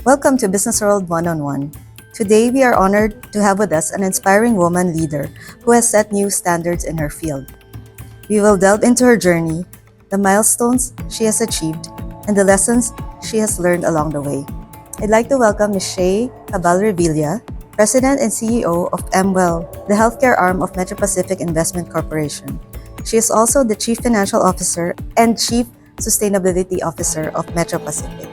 Welcome to Business World One-on-One. Today, we are honored to have with us an inspiring woman leader who has set new standards in her field. We will delve into her journey, the milestones she has achieved, and the lessons she has learned along the way. I'd like to welcome Ms. Chaye Cabal-Revilla, President and CEO of mWell, the healthcare arm of Metro Pacific Investment Corporation. She is also the Chief Financial Officer and Chief Sustainability Officer of Metro Pacific.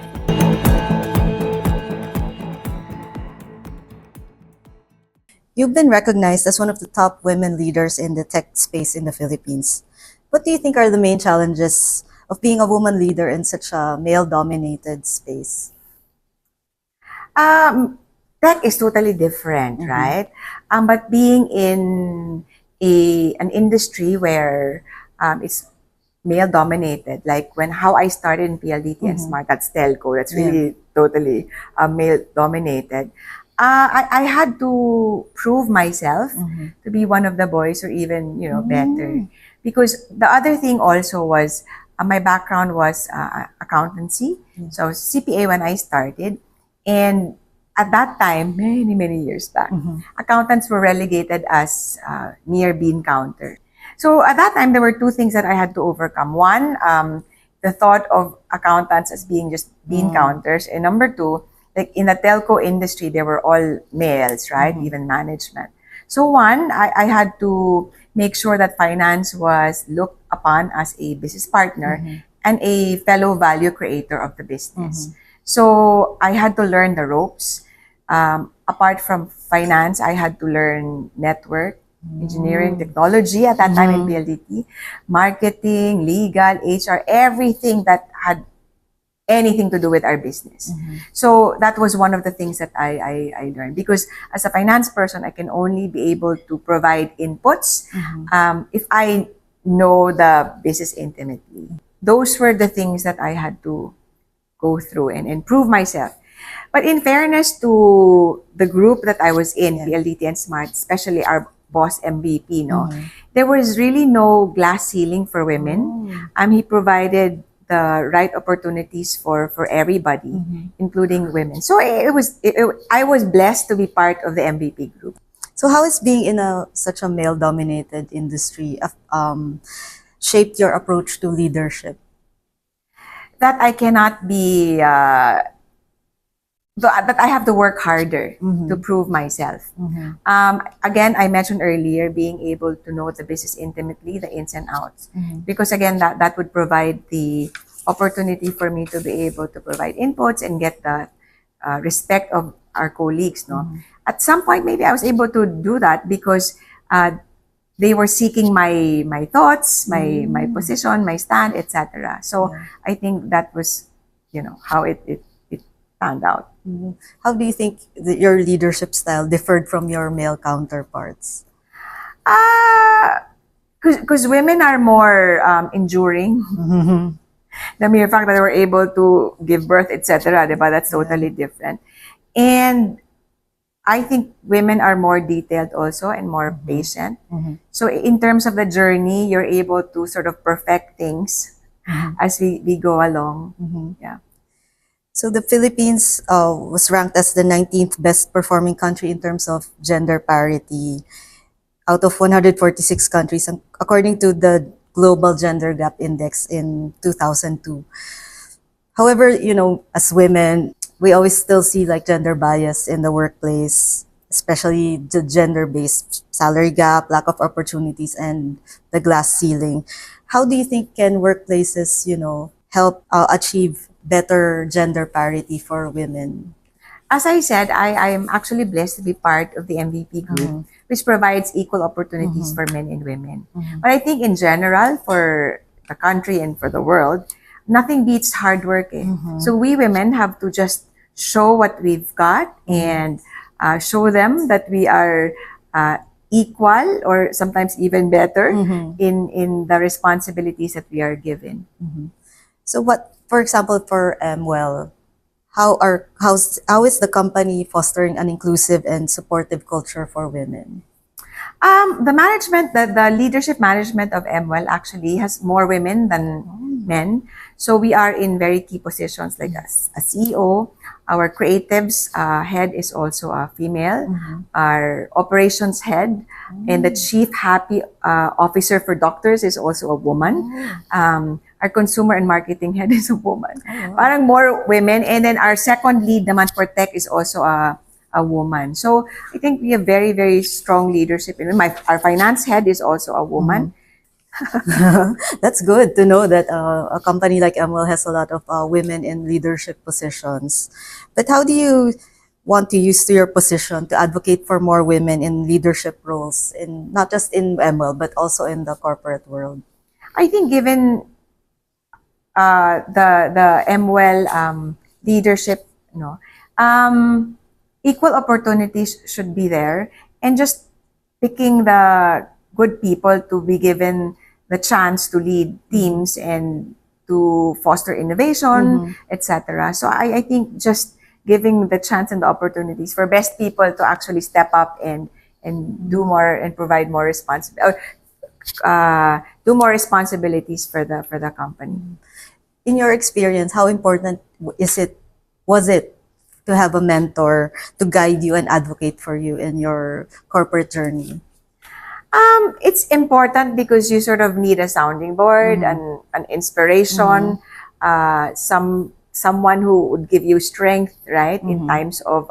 You've been recognized as one of the top women leaders in the tech space in the Philippines. What do you think are the main challenges of being a woman leader in such a male-dominated space? Tech is totally different, right? But being in an industry where it's male-dominated, like how I started in PLDT and Smart, that's telco, that's really totally male-dominated. I had to prove myself to be one of the boys or even, better. Because the other thing also was, my background was accountancy. So I was CPA when I started. And at that time, many years back, accountants were relegated as near bean counter. So at that time, there were two things that I had to overcome. One, the thought of accountants as being just bean counters. And number two, like in the telco industry, they were all males, right? Even management. So one, I had to make sure that finance was looked upon as a business partner and a fellow value creator of the business. So I had to learn the ropes. Apart from finance, I had to learn network, engineering, technology at that time in PLDT, marketing, legal, HR, everything that had anything to do with our business. So that was one of the things that I learned, because as a finance person, I can only be able to provide inputs if I know the business intimately. Those were the things that I had to go through and improve myself. But in fairness to the group that I was in, PLDT and Smart, especially our boss MVP, there was really no glass ceiling for women. He provided the right opportunities for everybody, including women. So I was blessed to be part of the MVP group. So how is being in such a male-dominated industry shaped your approach to leadership? That I cannot be, that I have to work harder to prove myself. Again, I mentioned earlier, being able to know the business intimately, the ins and outs. Because again, that would provide the opportunity for me to be able to provide inputs and get the respect of our colleagues. At some point, maybe I was able to do that because they were seeking my thoughts, my position, my stand, etc. So I think that was, how it panned out. How do you think your leadership style differed from your male counterparts? Because women are more enduring. The mere fact that they were able to give birth, etc., that's totally different. And I think women are more detailed also and more patient. So in terms of the journey, you're able to sort of perfect things as we go along. Yeah. So the Philippines was ranked as the 19th best performing country in terms of gender parity out of 146 countries, according to the Global Gender Gap Index in 2002. However, as women, we always still see like gender bias in the workplace, especially the gender-based salary gap, lack of opportunities, and the glass ceiling. How do you think can workplaces, help achieve better gender parity for women? As I said, I am actually blessed to be part of the MVP group, which provides equal opportunities for men and women. But I think in general, for the country and for the world, nothing beats hard work. So we women have to just show what we've got and show them that we are equal or sometimes even better in the responsibilities that we are given. So for example, for mWell, how is the company fostering an inclusive and supportive culture for women? The leadership management of mWell actually has more women than men. So we are in very key positions like a CEO, Our creatives head is also a female. Our operations head and the chief happy officer for doctors is also a woman. Our consumer and marketing head is a woman. Parang more women. And then our second lead naman for tech is also a woman. So I think we have very, very strong leadership. Our finance head is also a woman. That's good to know that a company like mWell has a lot of women in leadership positions. But how do you want to use your position to advocate for more women in leadership roles, in not just in mWell but also in the corporate world? I think given the mWell leadership, equal opportunities should be there, and just picking the good people to be given the chance to lead teams and to foster innovation, etc. So I think just giving the chance and the opportunities for best people to actually step up and do more and provide more do more responsibilities for the company. In your experience, how important was it to have a mentor to guide you and advocate for you in your corporate journey? It's important because you sort of need a sounding board and an inspiration, someone who would give you strength, right, in times of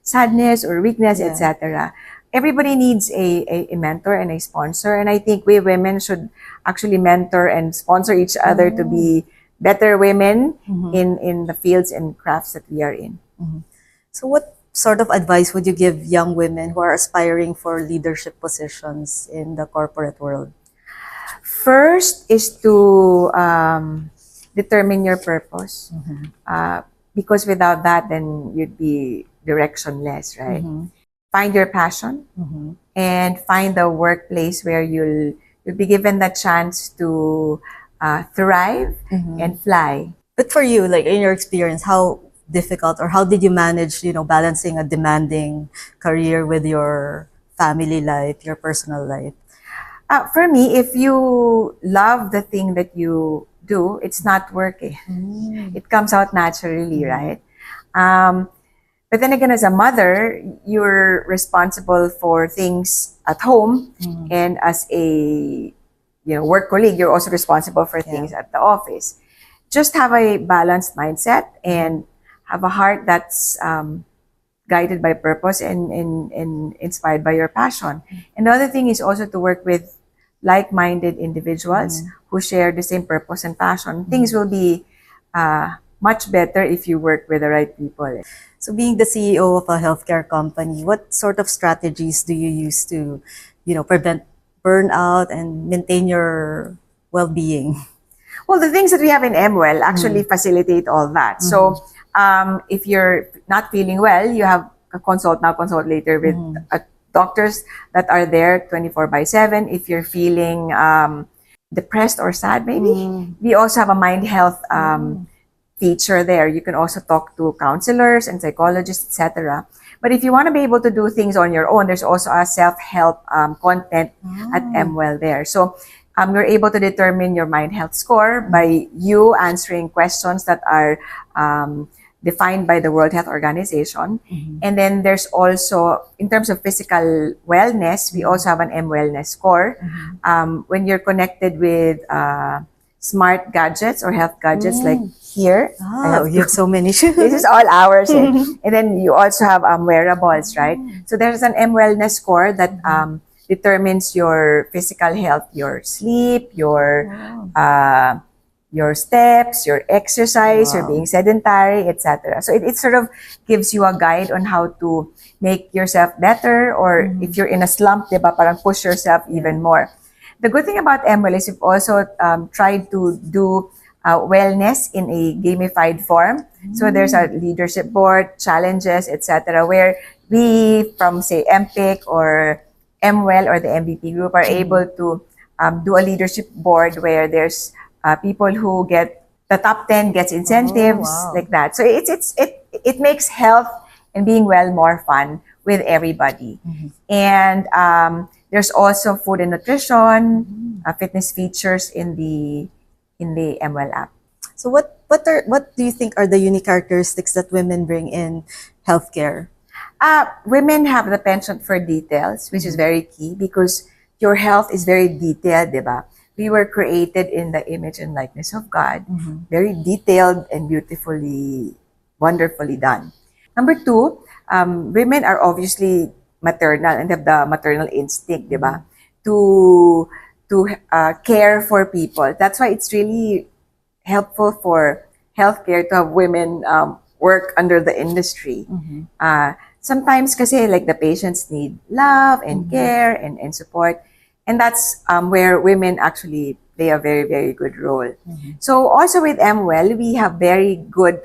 sadness or weakness, etc. Everybody needs a mentor and a sponsor, and I think we women should actually mentor and sponsor each other to be better women in the fields and crafts that we are in. So what sort of advice would you give young women who are aspiring for leadership positions in the corporate world? First is to determine your purpose, because without that, then you'd be directionless, right? Find your passion and find the workplace where you'll be given the chance to thrive and fly. But for you, like in your experience, how difficult or how did you manage, balancing a demanding career with your family life, your personal life? For me, if you love the thing that you do, it's not work. It comes out naturally, right? But then again, as a mother, you're responsible for things at home, and as a work colleague, you're also responsible for things at the office. Just have a balanced mindset and have a heart that's guided by purpose and inspired by your passion. And the other thing is also to work with like-minded individuals who share the same purpose and passion. Things will be much better if you work with the right people. So being the CEO of a healthcare company, what sort of strategies do you use to, prevent burnout and maintain your well-being? Well, the things that we have in mWell actually facilitate all that. So if you're not feeling well, you have a consult now, consult later with doctors that are there 24/7. If you're feeling depressed or sad, maybe, we also have a mind health feature there. You can also talk to counselors and psychologists, etc. But if you want to be able to do things on your own, there's also a self-help content at mWell there. So you're able to determine your mind health score by you answering questions that are defined by the World Health Organization. And then there's also, in terms of physical wellness, we also have an mWellness score. When you're connected with smart gadgets or health gadgets like here. You have so many shoes. This is all ours. And then you also have wearables, right? So there's an mWellness score that determines your physical health, your sleep, your steps, your exercise, your being sedentary, etc. So it sort of gives you a guide on how to make yourself better, or if you're in a slump, diba, parang push yourself even more. The good thing about mWell is we've also tried to do wellness in a gamified form. So there's a leadership board, challenges, etc., where we, from say MPIC or mWell or the MVP group, are able to do a leadership board where there's people who get the top 10 gets incentives, like that. So it makes health and being well more fun with everybody. And there's also food and nutrition, fitness features in the mWell app. So what do you think are the unique characteristics that women bring in healthcare? Women have the penchant for details, which is very key because your health is very detailed, diba? We were created in the image and likeness of God, very detailed and beautifully, wonderfully done. Number two, women are obviously maternal and have the maternal instinct, diba? To care for people. That's why it's really helpful for healthcare to have women work under the industry. Sometimes kasi like the patients need love and care and support. And that's where women actually play a very, very good role. So also with mWell, we have very good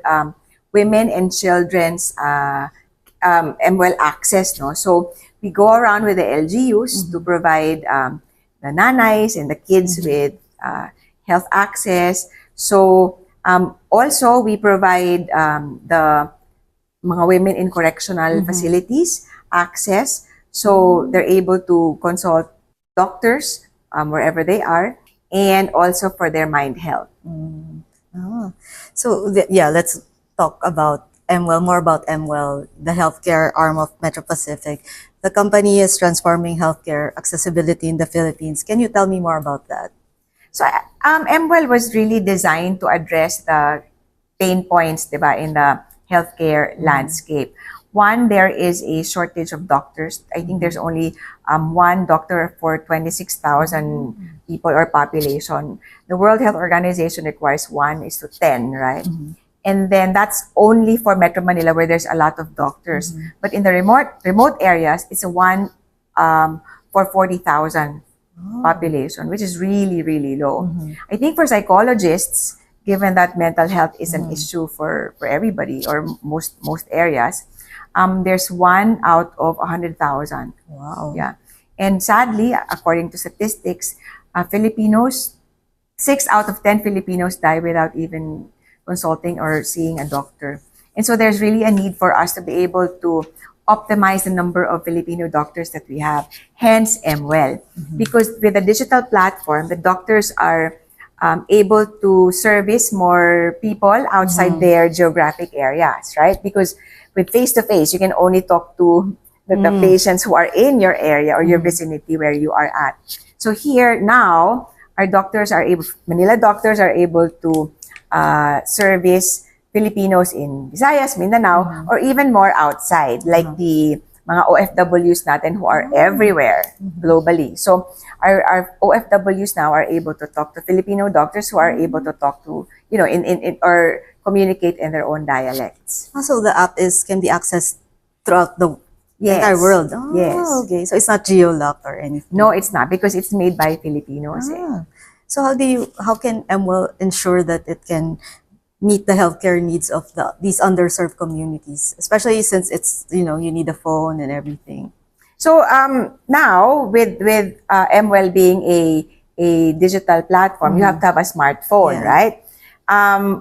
women and children's mWell access. No? So we go around with the LGUs to provide the nanays and the kids with health access. So also we provide the mga women in correctional facilities access. So they're able to consult doctors wherever they are, and also for their mind health. So yeah, let's talk about mWell, more about mWell, the healthcare arm of Metro Pacific. The company is transforming healthcare accessibility in the Philippines. Can you tell me more about that? So mWell was really designed to address the pain points, diba, in the healthcare landscape. One, there is a shortage of doctors. I think there's only one doctor for 26,000 people or population. The World Health Organization requires 1:10, right? And then that's only for Metro Manila where there's a lot of doctors. But in the remote areas, it's a 1 for 40,000 population, which is really, really low. I think for psychologists, given that mental health is an issue for everybody or most areas, there's 1 out of 100,000. Wow. Yeah. And sadly, according to statistics, Filipinos, 6 out of 10 Filipinos die without even consulting or seeing a doctor. And so there's really a need for us to be able to optimize the number of Filipino doctors that we have, hence mWell. Because with a digital platform, the doctors are able to service more people outside their geographic areas, right? Because with face-to-face, you can only talk to the patients who are in your area or your vicinity where you are at. So here now, our doctors are able, Manila doctors are able to service Filipinos in Visayas, Mindanao, or even more outside, like the mga OFWs natin who are everywhere globally. So our OFWs now are able to talk to Filipino doctors who are able to talk to, you know, in or communicate in their own dialects. Also, the app can be accessed throughout the entire world. Oh, Yes. okay. So it's not geo-locked or anything. No, it's not because it's made by Filipinos. So how can mWell ensure that it can meet the healthcare needs of these underserved communities, especially since it's, you need a phone and everything? So now with mWell being a digital platform, you have to have a smartphone, right?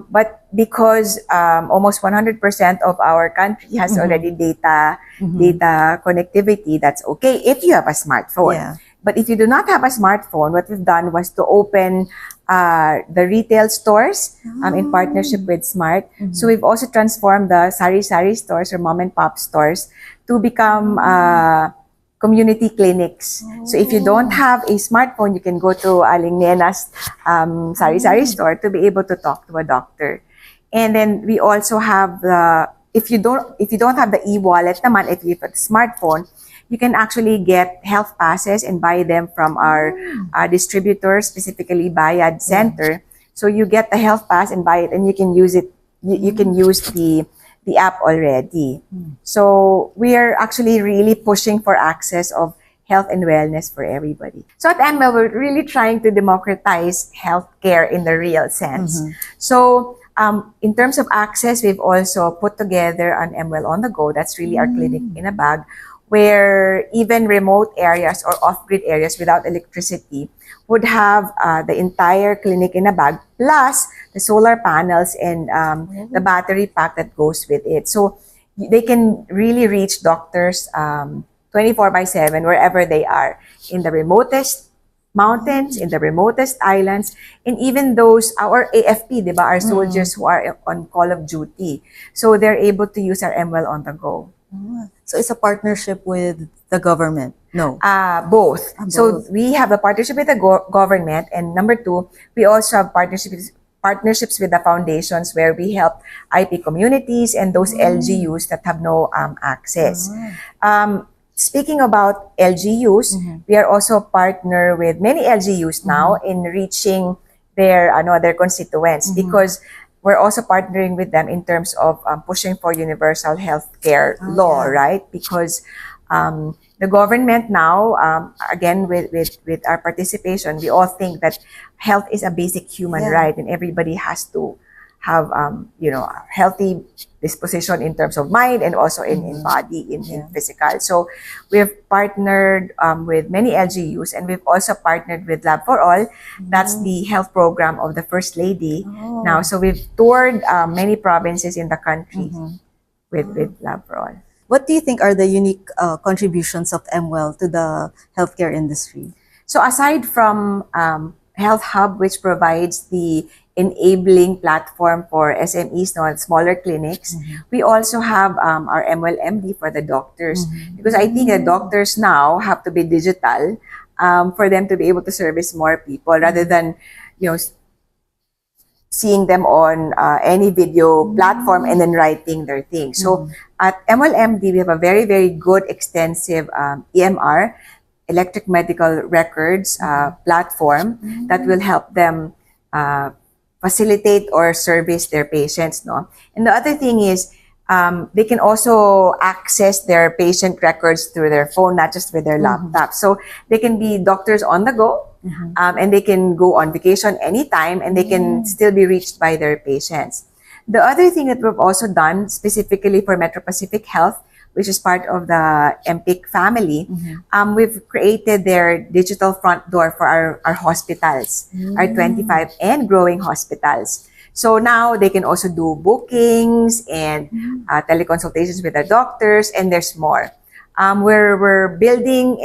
But because almost 100% of our country has already data connectivity, that's okay if you have a smartphone. Yeah. But if you do not have a smartphone, what we've done was to open the retail stores in partnership with Smart. So we've also transformed the sari-sari stores or mom and pop stores to become community clinics. So if you don't have a smartphone, you can go to Aling Nena's sari-sari store to be able to talk to a doctor. And then we also have if you don't have the e-wallet naman, if you have a smartphone, you can actually get health passes and buy them from our distributor, specifically Bayad Center. So you get the health pass and buy it, and you can use it. You can use the app already. So we are actually really pushing for access of health and wellness for everybody. So at mWell, we're really trying to democratize healthcare in the real sense. So in terms of access, we've also put together an mWell on the go. That's really our clinic in a bag, where even remote areas or off-grid areas without electricity would have the entire clinic in a bag, plus the solar panels and the battery pack that goes with it. So they can really reach doctors 24/7 wherever they are, in the remotest mountains, in the remotest islands, and even those, our AFP, diba, our soldiers who are on call of duty. So they're able to use our mWell on the go. So it's a partnership with the government? No. Both. So Both. we have a partnership with the government, and number two, we also have partnerships with the foundations where we help IP communities and those LGUs that have no access. Speaking about LGUs, we are also partner with many LGUs now in reaching their constituents, because we're also partnering with them in terms of pushing for universal health care law, right? Because the government now, again, with our participation, we all think that health is a basic human right, and everybody has to have a healthy disposition in terms of mind and also in body, in physical. So we've partnered with many LGUs, and we've also partnered with Lab for All. That's the health program of the First Lady now. So we've toured many provinces in the country with Lab for All. What do you think are the unique contributions of mWell to the healthcare industry? So aside from Health Hub, which provides the enabling platform for SMEs, smaller clinics, we also have our mWell MD for the doctors, because I think that doctors now have to be digital for them to be able to service more people, rather than seeing them on any video platform and then writing their thing. So at mWell MD, we have a very, very good extensive EMR, electric medical records platform that will help them facilitate or service their patients. And the other thing is, they can also access their patient records through their phone, not just with their laptop. So they can be doctors on the go, and they can go on vacation anytime, and they can still be reached by their patients. The other thing that we've also done specifically for Metro Pacific Health, which is part of the MPIC family, we've created their digital front door for our hospitals, our 25 and growing hospitals. So now they can also do bookings and teleconsultations with their doctors, and there's more. We're building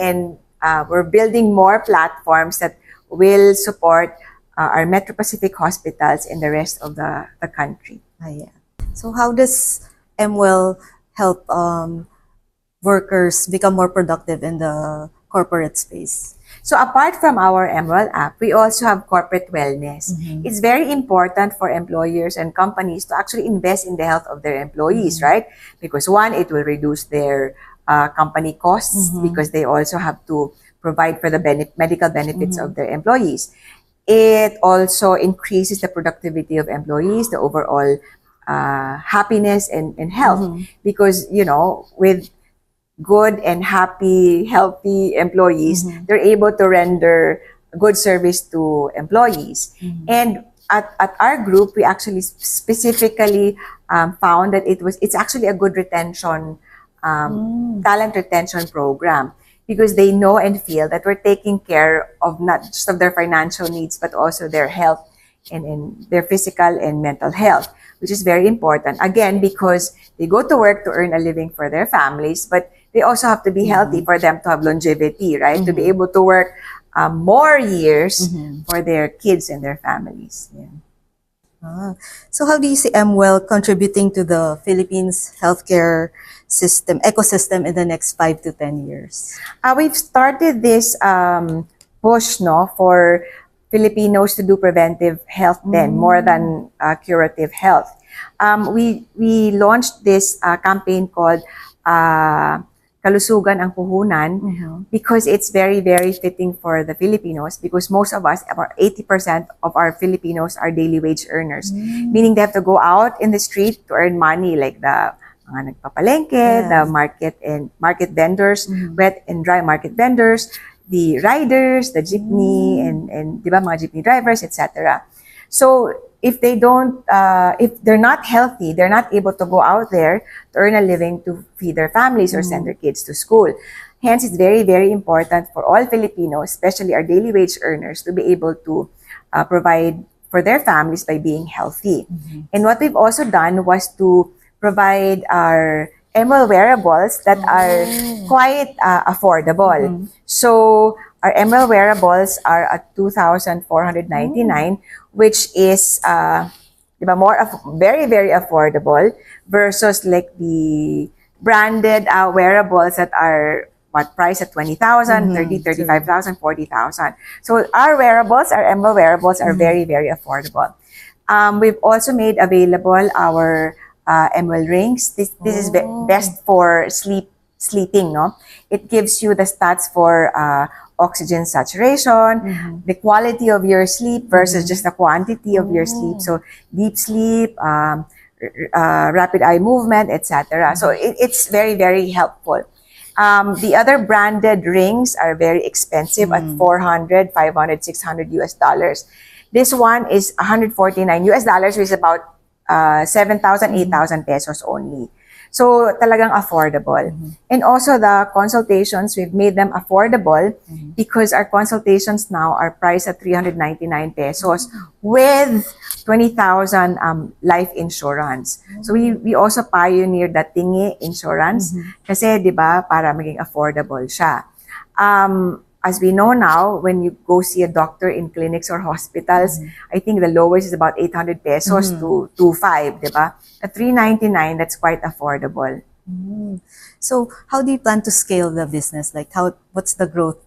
more platforms that will support our Metro Pacific hospitals and the rest of the country. So how does mWell help workers become more productive in the corporate space? So apart from our mWell app, we also have corporate wellness. It's very important for employers and companies to actually invest in the health of their employees, right? Because one, it will reduce their company costs, because they also have to provide for the medical benefits of their employees. It also increases the productivity of employees, the overall happiness and health, because with good and happy, healthy employees, they're able to render good service to employees. And at our group, we actually specifically found that it's actually a good retention, talent retention program, because they know and feel that we're taking care of not just of their financial needs, but also their health and their physical and mental health, which is very important. Again, because they go to work to earn a living for their families, but they also have to be healthy for them to have longevity, right? To be able to work more years for their kids and their families. So how do you see mWell contributing to the Philippines healthcare ecosystem in the next 5 to 10 years? We've started this push for Filipinos to do preventive health more than curative health. We launched this campaign called Kalusugan ang Puhunan, because it's very, very fitting for the Filipinos, because most of us, about 80% of our Filipinos are daily wage earners, meaning they have to go out in the street to earn money, like the mga nagpapalengke, the market vendors, wet and dry market vendors, the riders, the jeepney, and diba, mga jeepney drivers, etc. So if they don't, if they're not healthy, they're not able to go out there to earn a living to feed their families or send their kids to school. Hence, it's very, very important for all Filipinos, especially our daily wage earners, to be able to provide for their families by being healthy. And what we've also done was to provide our mWell wearables that are quite affordable. So our mWell wearables are at 2,499, which is diba, very, very affordable versus like the branded wearables that are priced at 20,000, 30, 35,000, 40,000. So our wearables, our mWell wearables are very, very affordable. We've also made available our mWell rings. This is best for sleeping, no? It gives you the stats for oxygen saturation, the quality of your sleep versus just the quantity of your sleep. So deep sleep, rapid eye movement, etc. So it's very, very helpful. The other branded rings are very expensive at 400, 500, 600 US dollars. This one is 149 US dollars, which is about 7,000, 8,000 pesos only. So talagang affordable. And also the consultations, we've made them affordable because our consultations now are priced at 399 pesos with 20,000 life insurance. So we also pioneered the tingi insurance kasi 'di ba para maging affordable siya. As we know now, when you go see a doctor in clinics or hospitals, I think the lowest is about 800 pesos to 2,500, di ba? At 399, that's quite affordable. So how do you plan to scale the business? Like what's the growth,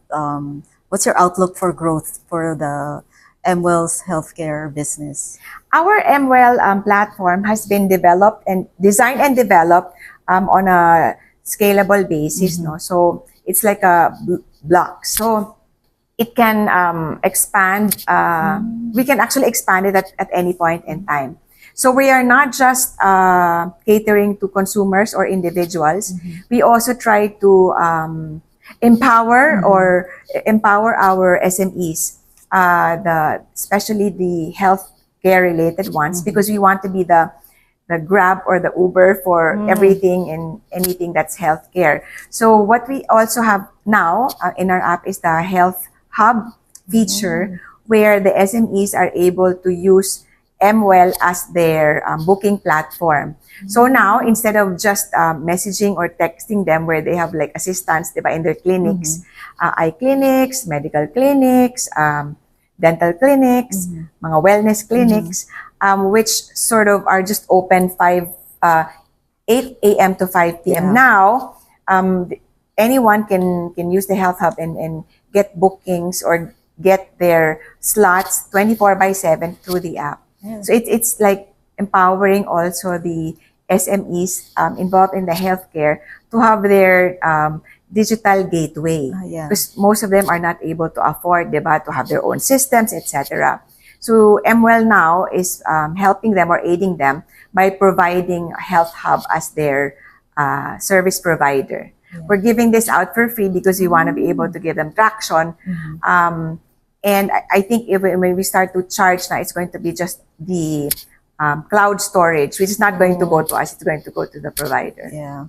what's your outlook for growth for the mWell's healthcare business? Our mWell platform has been developed and designed and developed on a scalable basis, no? So it's like a block. So it can expand, we can actually expand it at any point in time. So we are not just catering to consumers or individuals. We also try to empower our SMEs, especially the healthcare related ones, because we want to be the Grab or the Uber for everything and anything that's healthcare. So what we also have now in our app is the Health Hub feature, where the SMEs are able to use mWell as their booking platform. So now, instead of just messaging or texting them where they have like assistants, diba, in their clinics, eye clinics, medical clinics, dental clinics, mga wellness clinics, which sort of are just open 8 a.m. to 5 p.m. Now, anyone can use the Health Hub and get bookings or get their slots 24/7 through the app. So it's like empowering also the SMEs involved in the healthcare to have their digital gateway, because most of them are not able to afford, diba, to have their own systems, etc. So mWell now is helping them or aiding them by providing Health Hub as their service provider. We're giving this out for free because we want to be able to give them traction. And I think when we start to charge now, it's going to be just the cloud storage, which is not going to go to us, it's going to go to the provider. Yeah.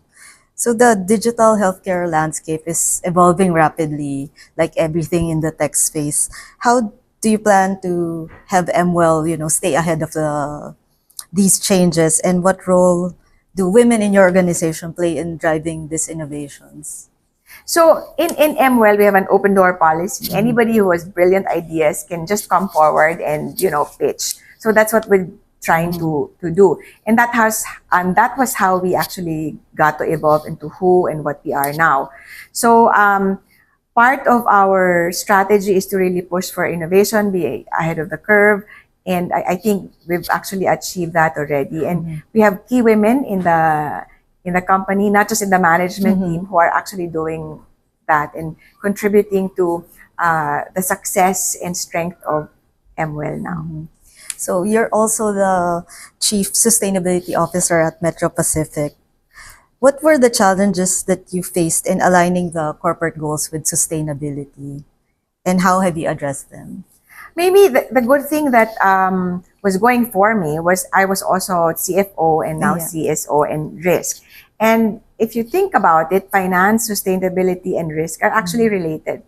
So the digital healthcare landscape is evolving rapidly, like everything in the tech space. How do you plan to have mWell, stay ahead of these changes, and what role do women in your organization play in driving these innovations? So in mWell, we have an open door policy. Anybody who has brilliant ideas can just come forward and pitch. So that's what we're trying to do, and that was how we actually got to evolve into who and what we are now. So part of our strategy is to really push for innovation, be ahead of the curve. And I think we've actually achieved that already. And we have key women in the company, not just in the management team, who are actually doing that and contributing to the success and strength of mWell now. So you're also the Chief Sustainability Officer at Metro Pacific. What were the challenges that you faced in aligning the corporate goals with sustainability, and how have you addressed them? Maybe the good thing that was going for me was I was also CFO and now CSO and risk. And if you think about it, finance, sustainability, and risk are actually related.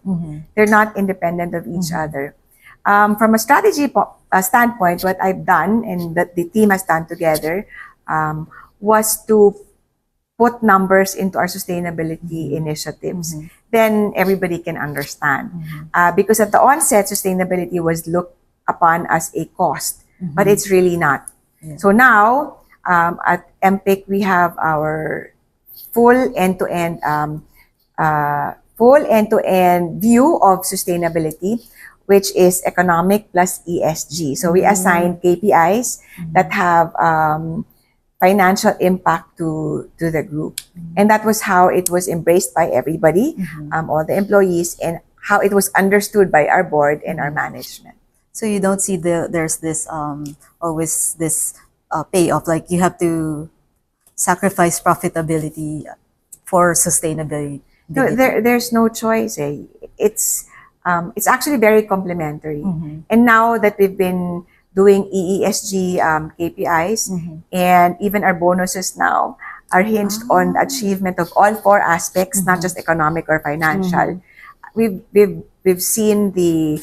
They're not independent of each other. From a strategy standpoint, what I've done and that the team has done together was to put numbers into our sustainability initiatives, then everybody can understand. Because at the onset, sustainability was looked upon as a cost, but it's really not. Yeah. So now, at MPIC, we have our full end-to-end view of sustainability, which is economic plus ESG. So we assign KPIs that have financial impact to the group. And that was how it was embraced by everybody, all the employees, and how it was understood by our board and our management. So you don't see there's this always this payoff, like you have to sacrifice profitability for sustainability. No, there's no choice. It's actually very complementary. And now that we've been doing EESG KPIs, and even our bonuses now are hinged on the achievement of all four aspects, not just economic or financial. We've seen the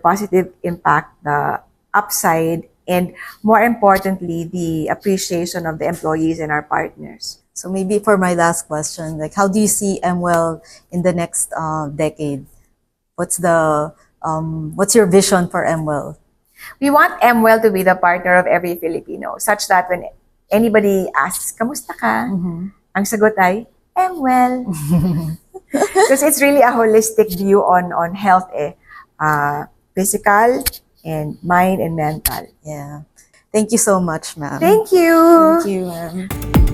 positive impact, the upside, and more importantly, the appreciation of the employees and our partners. So maybe for my last question, like how do you see mWell in the next decade? What's your vision for mWell? We want mWell to be the partner of every Filipino, such that when anybody asks, "Kamusta ka?" ang sagot ay, mWell. Because it's really a holistic view on health, physical and mind and mental. Yeah. Thank you so much, ma'am. Thank you. Thank you, ma'am.